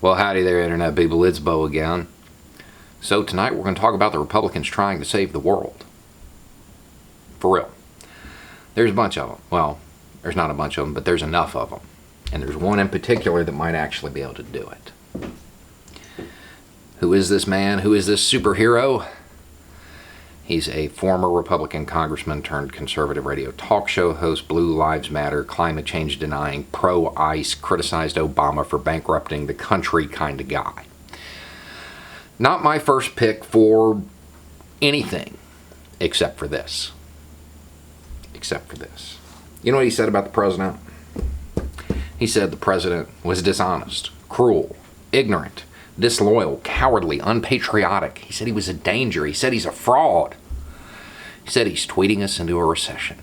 Well, howdy there, Internet people. It's Bo again. So tonight we're going to talk about the Republicans trying to save the world. For real. There's a bunch of them. Well, there's not a bunch of them, but there's enough of them. And there's one in particular that might actually be able to do it. Who is this man? Who is this superhero? He's a former Republican congressman turned conservative radio talk show host, Blue Lives Matter, climate change denying, pro-ICE, criticized Obama for bankrupting the country kind of guy. Not my first pick for anything except for this. Except for this. You know what he said about the president? He said the president was dishonest, cruel, ignorant, disloyal, cowardly, unpatriotic. He said he was a danger. He said he's a fraud. He said he's tweeting us into a recession.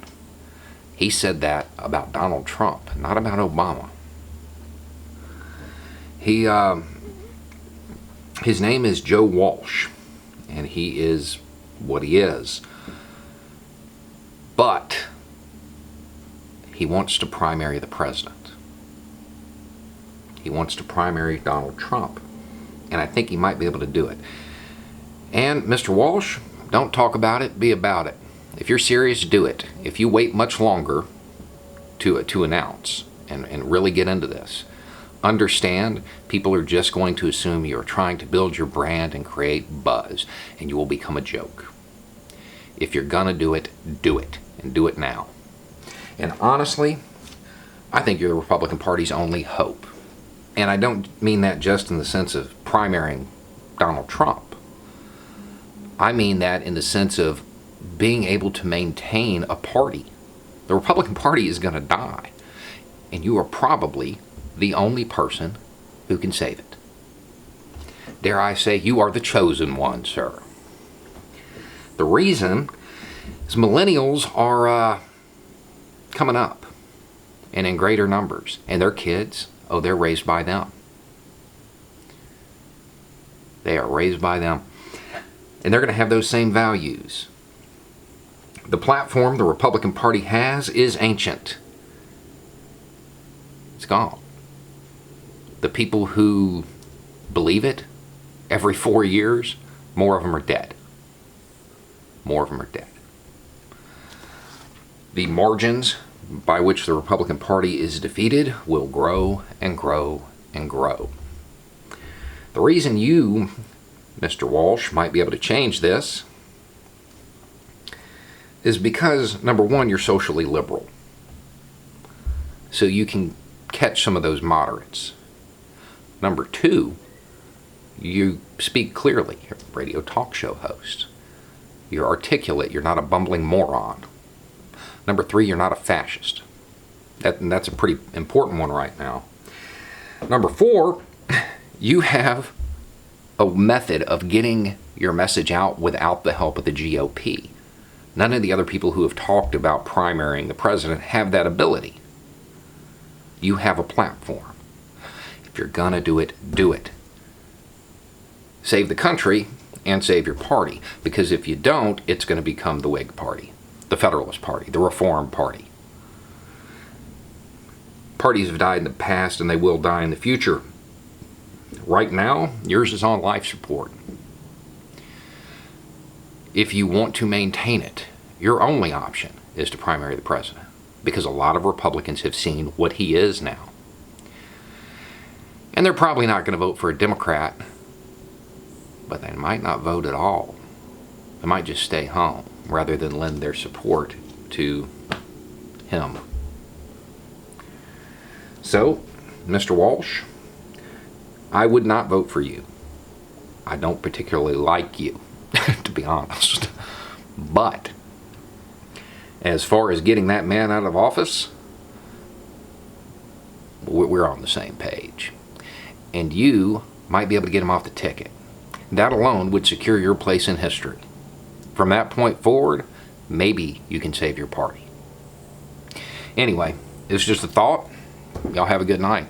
He said that about Donald Trump, not about Obama. His name is Joe Walsh, and he is what he is. But he wants to primary the president. He wants to primary Donald Trump. And I think he might be able to do it. And Mr. Walsh, don't talk about it, be about it. If you're serious, do it. If you wait much longer to announce and really get into this, understand people are just going to assume you're trying to build your brand and create buzz, and you will become a joke. If you're gonna do it, and do it now. And honestly, I think you're the Republican Party's only hope. And I don't mean that just in the sense of primarying Donald Trump. I mean that in the sense of being able to maintain a party. The Republican Party is going to die. And you are probably the only person who can save it. Dare I say, you are the chosen one, sir. The reason is millennials are coming up. And in greater numbers. And their kids... oh, they're raised by them. They are raised by them. And they're going to have those same values. The platform the Republican Party has is ancient. It's gone. The people who believe it, every 4 years, more of them are dead. More of them are dead. The margins by which the Republican Party is defeated will grow and grow and grow. The reason you, Mr. Walsh, might be able to change this is because, number one, you're socially liberal. So you can catch some of those moderates. Number two, you speak clearly. You're a radio talk show host. You're articulate. You're not a bumbling moron. Number three, you're not a fascist. That's a pretty important one right now. Number four, you have a method of getting your message out without the help of the GOP. None of the other people who have talked about primarying the president have that ability. You have a platform. If you're gonna do it, do it. Save the country and save your party. Because if you don't, it's gonna become the Whig Party, the Federalist Party, the Reform Party. Parties have died in the past and they will die in the future. Right now, yours is on life support. If you want to maintain it, your only option is to primary the president, because a lot of Republicans have seen what he is now. And they're probably not going to vote for a Democrat, but they might not vote at all. They might just stay home rather than lend their support to him. So, Mr. Walsh, I would not vote for you. I don't particularly like you, to be honest. But, as far as getting that man out of office, we're on the same page. And you might be able to get him off the ticket. That alone would secure your place in history. From that point forward, maybe you can save your party. Anyway, it's just a thought. Y'all have a good night.